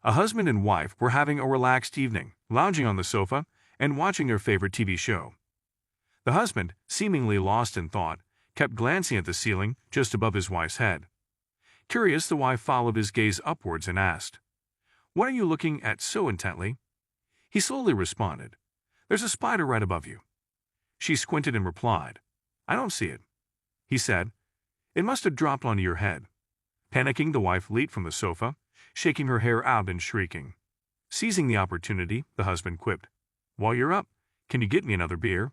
A husband and wife were having a relaxed evening, lounging on the sofa and watching their favorite TV show. The husband, seemingly lost in thought, kept glancing at the ceiling just above his wife's head. Curious, the wife followed his gaze upwards and asked, "What are you looking at so intently?" He slowly responded, "There's a spider right above you." She squinted and replied, "I don't see it." He said, "It must have dropped onto your head." Panicking, the wife leaped from the sofa, shaking her hair out and shrieking. Seizing the opportunity, the husband quipped, "While you're up, can you get me another beer?"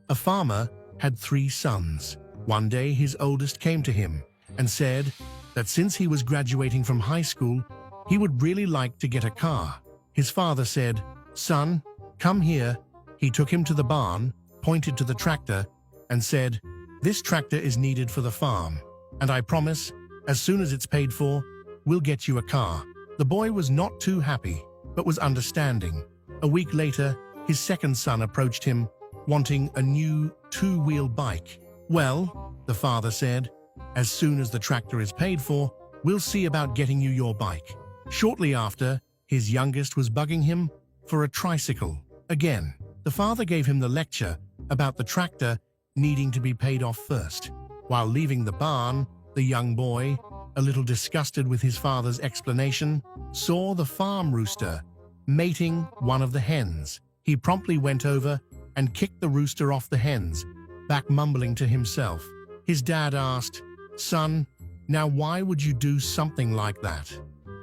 A farmer had 3 sons. One day his oldest came to him and said that since he was graduating from high school, he would really like to get a car. His father said, "Son, come here." He took him to the barn, pointed to the tractor, and said, "This tractor is needed for the farm, and I promise, as soon as it's paid for, we'll get you a car." The boy was not too happy, but was understanding. A week later, his second son approached him, wanting a new 2-wheel bike. "Well," the father said, "as soon as the tractor is paid for, we'll see about getting you your bike." Shortly after, his youngest was bugging him for a tricycle. Again, the father gave him the lecture about the tractor needing to be paid off first. While leaving the barn, the young boy, a little disgusted with his father's explanation, saw the farm rooster mating one of the hens. He promptly went over and kicked the rooster off the hens, back mumbling to himself. His dad asked, "Son, now why would you do something like that?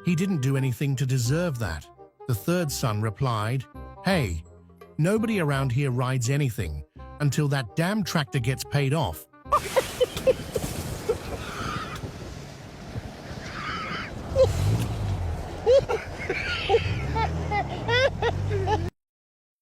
He didn't do anything to deserve that." The third son replied, "Hey, nobody around here rides anything until that damn tractor gets paid off."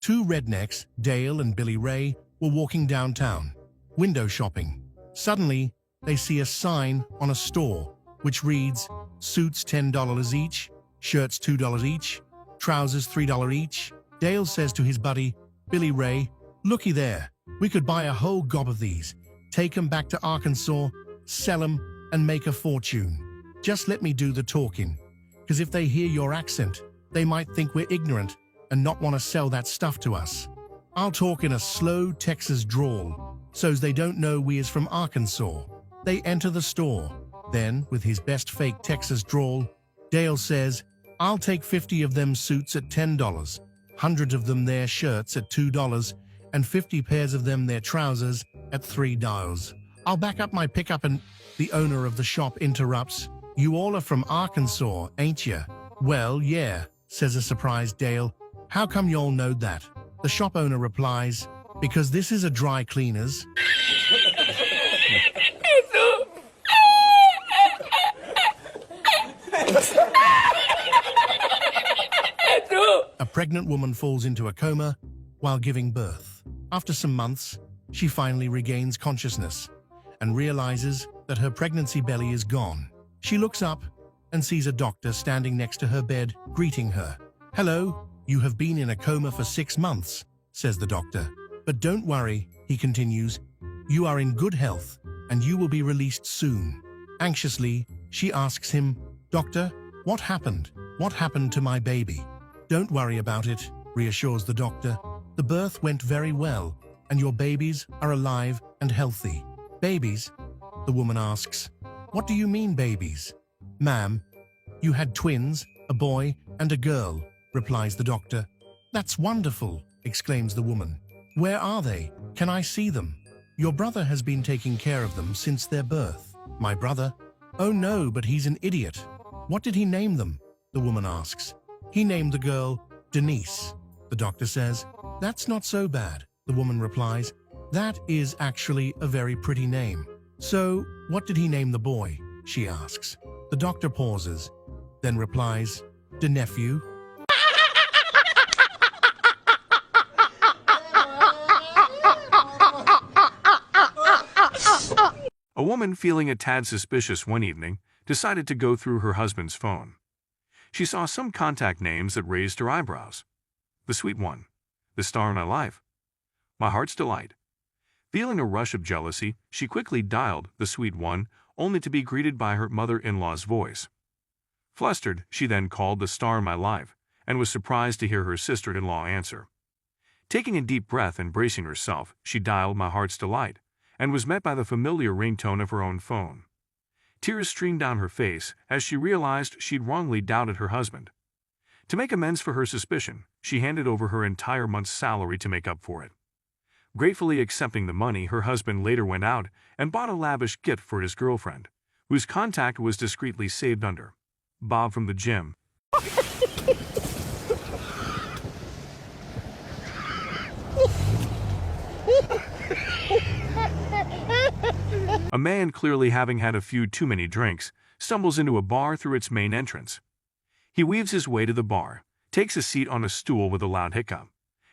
Two rednecks, Dale and Billy Ray, were walking downtown, window shopping. Suddenly, they see a sign on a store which reads, "Suits $10 each, shirts $2 each, trousers $3 each." Dale says to his buddy, Billy Ray, "Looky there, we could buy a whole gob of these, take 'em back to Arkansas, sell 'em, and make a fortune. Just let me do the talking, 'cause if they hear your accent, they might think we're ignorant and not want to sell that stuff to us. I'll talk in a slow Texas drawl, so's they don't know we is from Arkansas." They enter the store. Then, with his best fake Texas drawl, Dale says, "I'll take 50 of them suits at $10, 100 of them their shirts at $2, and 50 pairs of them their trousers at $3. I'll back up my pickup and—" The owner of the shop interrupts, "You all are from Arkansas, ain't ya?" "Well, yeah," says a surprised Dale. "How come y'all knowed that?" The shop owner replies, "Because this is a dry cleaners." A pregnant woman falls into a coma while giving birth. After some months, she finally regains consciousness and realizes that her pregnancy belly is gone. She looks up and sees a doctor standing next to her bed, greeting her. "Hello, you have been in a coma for 6 months," says the doctor. "But don't worry," he continues, "you are in good health and you will be released soon." Anxiously, she asks him, "Doctor, what happened? What happened to my baby?" "Don't worry about it," reassures the doctor. "The birth went very well and your babies are alive and healthy." "Babies?" the woman asks. "What do you mean babies?" "Ma'am, you had twins, a boy and a girl," replies the doctor. "That's wonderful," exclaims the woman. "Where are they? Can I see them?" "Your brother has been taking care of them since their birth." "My brother? Oh no, but he's an idiot." "What did he name them?" the woman asks. "He named the girl Denise," the doctor says. "That's not so bad," the woman replies. "That is actually a very pretty name." "So, what did he name the boy?" she asks. The doctor pauses, then replies, "De nephew." A woman, feeling a tad suspicious one evening, decided to go through her husband's phone. She saw some contact names that raised her eyebrows. The sweet one, the star in my life, my heart's delight. Feeling a rush of jealousy, she quickly dialed the sweet one, only to be greeted by her mother-in-law's voice. Flustered, she then called the star of my life, and was surprised to hear her sister-in-law answer. Taking a deep breath and bracing herself, she dialed my heart's delight, and was met by the familiar ringtone of her own phone. Tears streamed down her face as she realized she'd wrongly doubted her husband. To make amends for her suspicion, she handed over her entire month's salary to make up for it. Gratefully accepting the money, her husband later went out and bought a lavish gift for his girlfriend, whose contact was discreetly saved under Bob from the gym. A man, clearly having had a few too many drinks, stumbles into a bar through its main entrance. He weaves his way to the bar, takes a seat on a stool with a loud hiccup,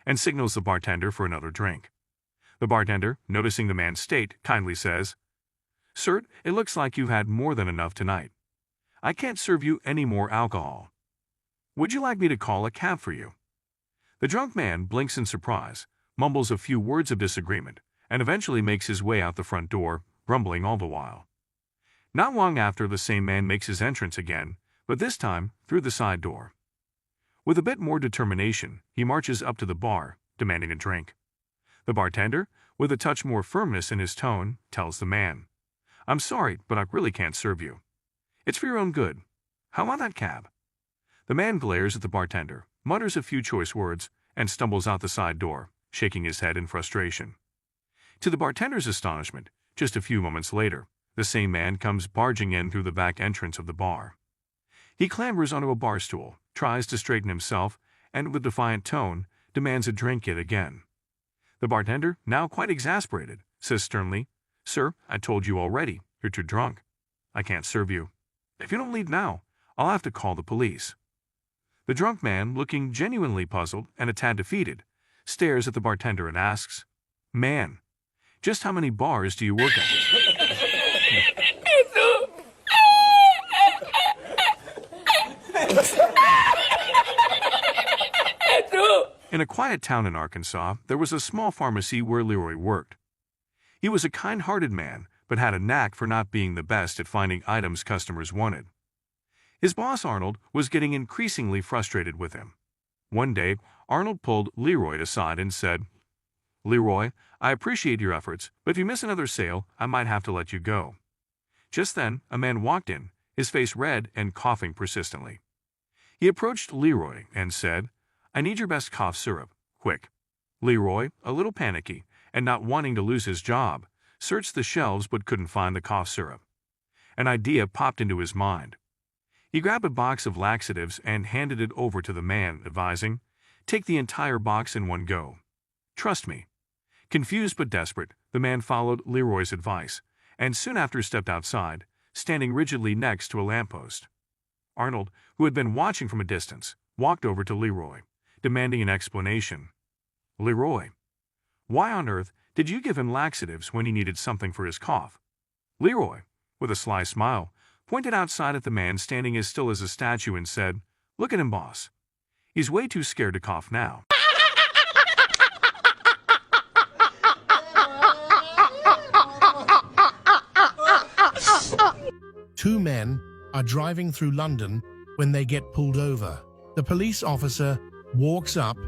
and signals the bartender for another drink. The bartender, noticing the man's state, kindly says, "Sir, it looks like you've had more than enough tonight. I can't serve you any more alcohol. Would you like me to call a cab for you?" The drunk man blinks in surprise, mumbles a few words of disagreement, and eventually makes his way out the front door, grumbling all the while. Not long after, the same man makes his entrance again, but this time through the side door. With a bit more determination, he marches up to the bar, demanding a drink. The bartender, with a touch more firmness in his tone, tells the man, "I'm sorry, but I really can't serve you. It's for your own good. How about that cab?" The man glares at the bartender, mutters a few choice words, and stumbles out the side door, shaking his head in frustration. To the bartender's astonishment, just a few moments later, the same man comes barging in through the back entrance of the bar. He clambers onto a bar stool, tries to straighten himself, and with defiant tone, demands a drink yet again. The bartender, now quite exasperated, says sternly, "Sir, I told you already, you're too drunk. I can't serve you. If you don't leave now, I'll have to call the police." The drunk man, looking genuinely puzzled and a tad defeated, stares at the bartender and asks, "Man, just how many bars do you work at?" In a quiet town in Arkansas, there was a small pharmacy where Leroy worked. He was a kind-hearted man, but had a knack for not being the best at finding items customers wanted. His boss, Arnold, was getting increasingly frustrated with him. One day, Arnold pulled Leroy aside and said, "Leroy, I appreciate your efforts, but if you miss another sale, I might have to let you go." Just then, a man walked in, his face red and coughing persistently. He approached Leroy and said, "I need your best cough syrup, quick." Leroy, a little panicky and not wanting to lose his job, searched the shelves but couldn't find the cough syrup. An idea popped into his mind. He grabbed a box of laxatives and handed it over to the man, advising, "Take the entire box in one go. Trust me." Confused but desperate, the man followed Leroy's advice, and soon after stepped outside, standing rigidly next to a lamppost. Arnold, who had been watching from a distance, walked over to Leroy, demanding an explanation. "Leroy, why on earth did you give him laxatives when he needed something for his cough?" Leroy, with a sly smile, pointed outside at the man standing as still as a statue and said, "Look at him, boss. He's way too scared to cough now." Two men are driving through London when they get pulled over. The police officer walks up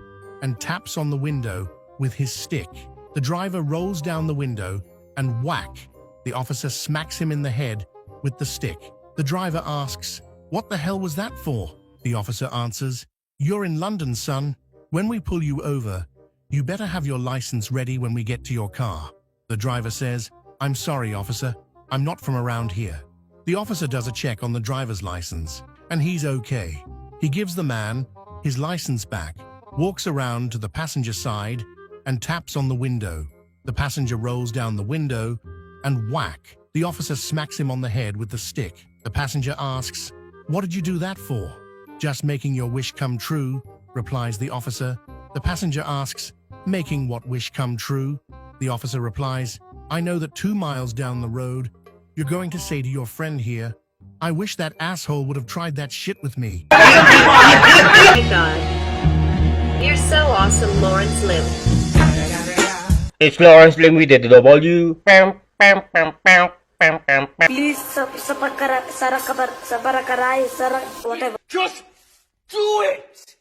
and taps on the window with his stick. The driver rolls down the window and whack, the officer smacks him in the head with the stick. The driver asks, "What the hell was that for?" The officer answers, "You're in London, son. When we pull you over, you better have your license ready when we get to your car." The driver says, "I'm sorry, officer. I'm not from around here." The officer does a check on the driver's license, and he's okay. He gives the man his license back, walks around to the passenger side, and taps on the window. The passenger rolls down the window, and whack, the officer smacks him on the head with the stick. The passenger asks, "What did you do that for?" "Just making your wish come true," replies the officer. The passenger asks, "Making what wish come true?" The officer replies, "I know that 2 miles down the road, you're going to say to your friend here, 'I wish that asshole would have tried that shit with me.'" Oh my God. You're so awesome, Lawrence Lim. It's Lawrence Lim with the W. Please, sa barakaray, whatever. Just do it!